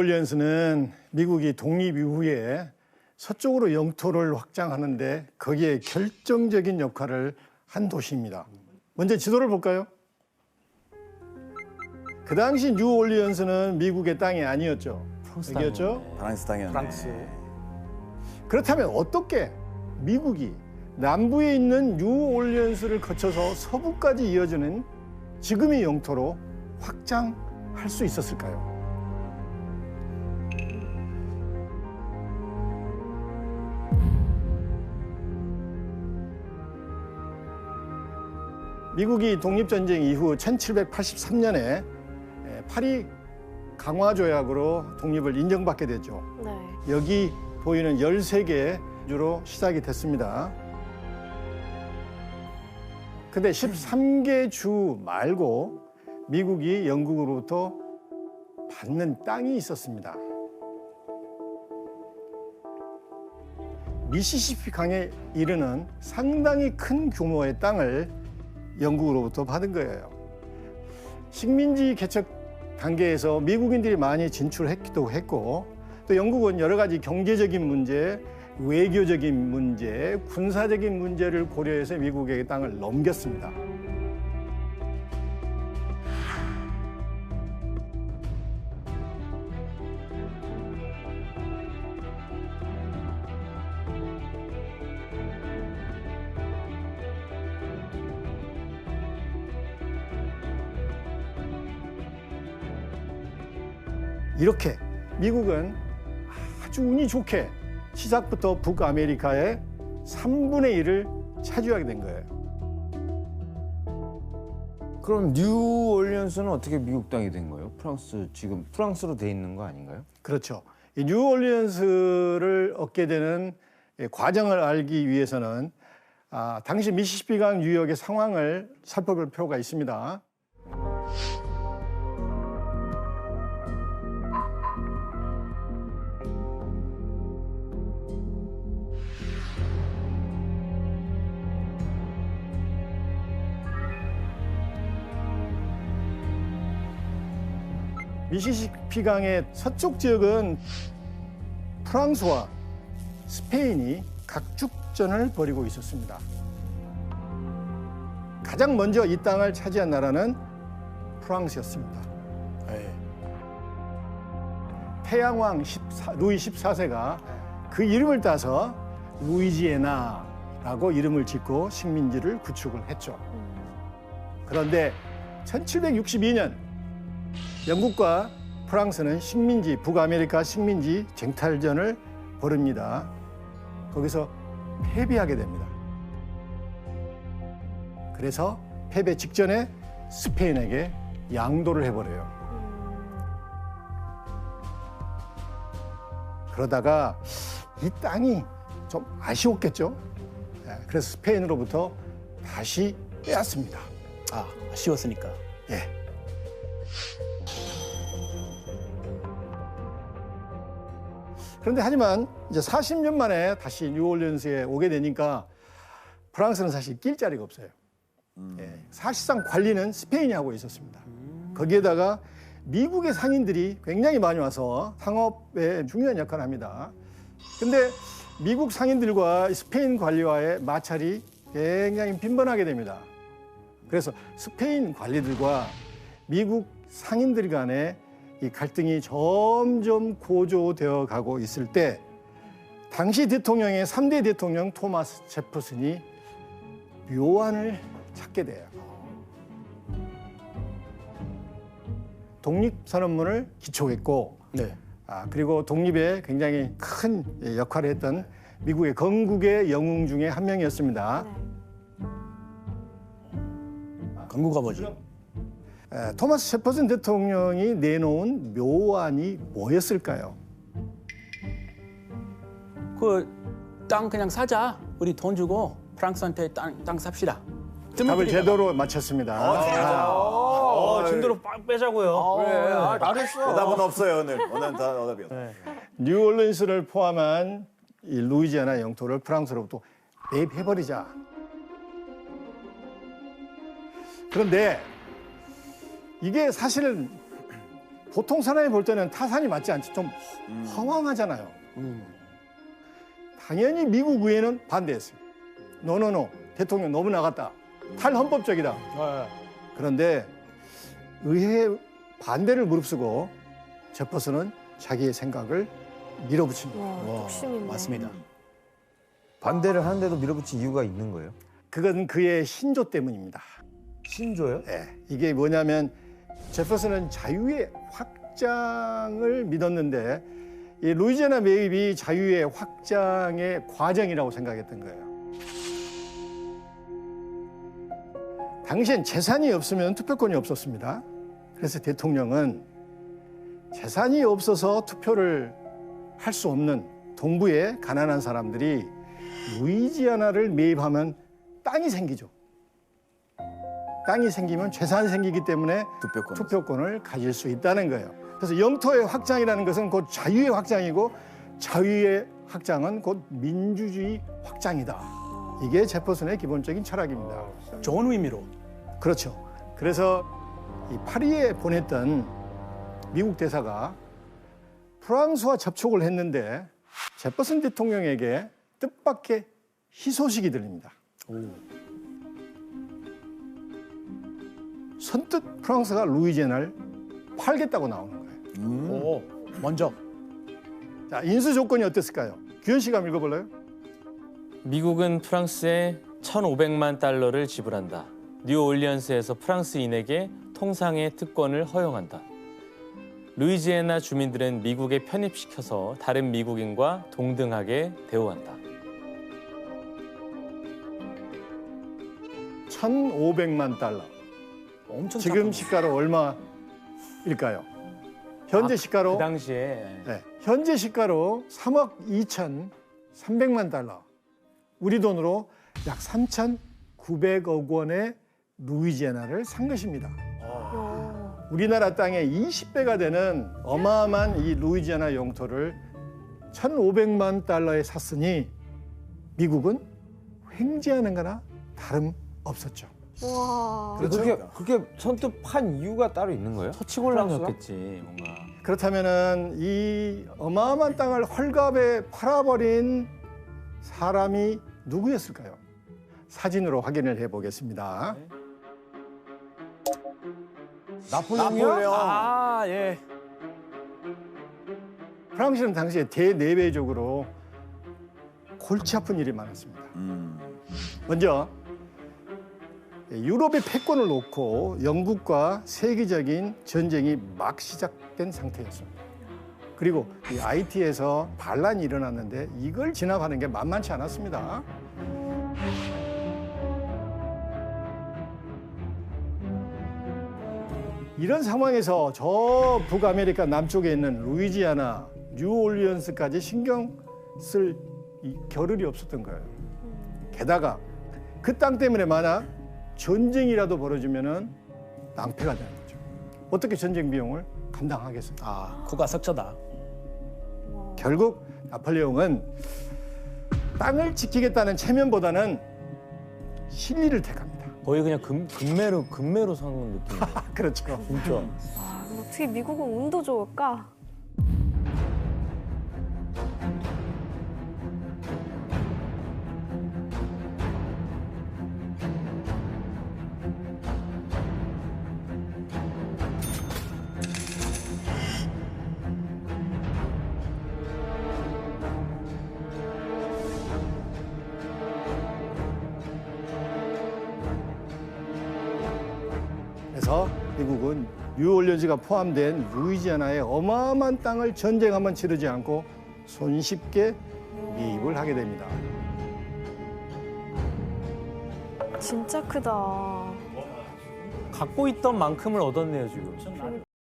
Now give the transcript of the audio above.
뉴올리언스는 미국이 독립 이후에 서쪽으로 영토를 확장하는데 거기에 결정적인 역할을 한 도시입니다. 먼저 지도를 볼까요? 그 당시 뉴올리언스는 미국의 땅이 아니었죠. 여기였죠? 프랑스 땅이었네. 프랑스. 그렇다면 어떻게 미국이 남부에 있는 뉴올리언스를 거쳐서 서부까지 이어지는 지금의 영토로 확장할 수 있었을까요? 미국이 독립전쟁 이후 1783년에 파리 강화조약으로 독립을 인정받게 됐죠. 네. 여기 보이는 13개 주로 시작이 됐습니다. 근데 13개 주 말고 미국이 영국으로부터 받는 땅이 있었습니다. 미시시피 강에 이르는 상당히 큰 규모의 땅을 영국으로부터 받은 거예요. 식민지 개척 단계에서 미국인들이 많이 진출했기도 했고 또 영국은 여러 가지 경제적인 문제, 외교적인 문제, 군사적인 문제를 고려해서 미국에게 땅을 넘겼습니다. 이렇게 미국은 아주 운이 좋게 시작부터 북아메리카의 3분의 1을 차지하게 된 거예요. 그럼 뉴올리언스는 어떻게 미국 땅이 된 거예요? 지금 프랑스로 돼 있는 거 아닌가요? 그렇죠. 이 뉴올리언스를 얻게 되는 과정을 알기 위해서는 당시 미시시피강 유역의 상황을 살펴볼 필요가 있습니다. 미시시피강의 서쪽 지역은 프랑스와 스페인이 각축전을 벌이고 있었습니다. 가장 먼저 이 땅을 차지한 나라는 프랑스였습니다. 태양왕 루이 14세가 그 이름을 따서 루이지애나라고 이름을 짓고 식민지를 구축을 했죠. 그런데 1762년 영국과 프랑스는 북아메리카 식민지 쟁탈전을 벌입니다. 거기서 패배하게 됩니다. 그래서 패배 직전에 스페인에게 양도를 해버려요. 그러다가 이 땅이 좀 아쉬웠겠죠. 그래서 스페인으로부터 다시 빼앗습니다. 아쉬웠으니까. 예. 그런데 하지만 이제 40년 만에 다시 뉴올리언스에 오게 되니까 프랑스는 사실 낄 자리가 없어요. 사실상 관리는 스페인이 하고 있었습니다. 거기에다가 미국의 상인들이 굉장히 많이 와서 상업에 중요한 역할을 합니다. 근데 미국 상인들과 스페인 관리와의 마찰이 굉장히 빈번하게 됩니다. 그래서 스페인 관리들과 미국 상인들 간의 이 갈등이 점점 고조되어 가고 있을 때 당시 대통령의 3대 대통령 토마스 제퍼슨이 묘안을 찾게 돼요. 독립선언문을 기초했고 그리고 독립에 굉장히 큰 역할을 했던 미국의 건국의 영웅 중에 한 명이었습니다. 건국가 뭐지? 토마스 제퍼슨 대통령이 내놓은 묘안이 뭐였을까요? 그 땅 그냥 사자. 우리 돈 주고 프랑스한테 땅 삽시다. 답을 제대로 맞췄습니다. 진도로 빼자고요. 그래, 잘했어. 대답은 없어요, 오늘. 오늘은 다 대답이었어. 뉴올리언스를 포함한 이 루이지애나 영토를 프랑스로부터 매입해버리자. 그런데 이게 사실은 보통 사람이 볼 때는 타산이 맞지 않죠. 좀 허황하잖아요. 당연히 미국 의회는 반대했어요. 노노노, 대통령 너무 나갔다. 탈헌법적이다. 그런데 의회 반대를 무릅쓰고 제퍼슨은 자기의 생각을 밀어붙입니다. 와, 독심이네. 맞습니다. 반대를 하는데도 밀어붙인 이유가 있는 거예요? 그건 그의 신조 때문입니다. 신조요? 예, 이게 뭐냐면 제퍼슨은 자유의 확장을 믿었는데 이 루이지애나 매입이 자유의 확장의 과정이라고 생각했던 거예요. 당시엔 재산이 없으면 투표권이 없었습니다. 그래서 대통령은 재산이 없어서 투표를 할 수 없는 동부의 가난한 사람들이 루이지애나를 매입하면 땅이 생기죠. 땅이 생기면 재산이 생기기 때문에 투표권을 가질 수 있다는 거예요. 그래서 영토의 확장이라는 것은 곧 자유의 확장이고 자유의 확장은 곧 민주주의 확장이다. 이게 제퍼슨의 기본적인 철학입니다. 좋은 의미로. 그렇죠. 그래서 이 파리에 보냈던 미국 대사가 프랑스와 접촉을 했는데 제퍼슨 대통령에게 뜻밖의 희소식이 들립니다. 선뜻 프랑스가 루이지애나를 팔겠다고 나오는 거예요. 오, 먼저. 자, 인수 조건이 어땠을까요? 규현 씨가 한번 읽어볼래요? 미국은 프랑스에 1,500만 달러를 지불한다. 뉴올리언스에서 프랑스인에게 통상의 특권을 허용한다. 루이지애나 주민들은 미국에 편입시켜서 다른 미국인과 동등하게 대우한다. 1,500만 달러. 엄청 지금 작은 시가로 얼마일까요? 현재 시가로 그 당시에 네, 현재 시가로 3억 2,300만 달러. 우리 돈으로 약 3,900억 원의 루이지애나를 산 것입니다. 야, 우리나라 땅의 20배가 되는 어마어마한 이 루이지애나 영토를 1,500만 달러에 샀으니 미국은 횡재하는 거나 다름없었죠. 와. 그렇게 선뜻 판 이유가 따로 있는 거예요? 터치곤란이었겠지 뭔가. 그렇다면은 이 어마어마한 땅을 헐값에 팔아버린 사람이 누구였을까요? 사진으로 확인을 해보겠습니다. 나폴레옹이요? 아 예. 프랑스는 당시에 대내외적으로 골치 아픈 일이 많았습니다. 먼저 유럽의 패권을 놓고 영국과 세계적인 전쟁이 막 시작된 상태였습니다. 그리고 이 IT에서 반란이 일어났는데 이걸 진압하는 게 만만치 않았습니다. 이런 상황에서 저 북아메리카 남쪽에 있는 루이지애나, 뉴올리언스까지 신경 쓸 이 겨를이 없었던 거예요. 게다가 그 땅 때문에 만약 전쟁이라도 벌어지면은 낭패가 되는 거죠. 어떻게 전쟁 비용을 감당하겠어요? 아, 코가 석자다. 결국 나폴레옹은 땅을 지키겠다는 체면보다는 실리를 택합니다. 거의 그냥 금매로 사는 느낌이에요. 그렇죠. 진짜. 아, 어떻게 미국은 운도 좋을까? 그래서 미국은 뉴올리언스가 포함된 루이지애나의 어마어마한 땅을 전쟁 한번 치르지 않고 손쉽게 매입을 하게 됩니다. 진짜 크다. 갖고 있던 만큼을 얻었네요 지금.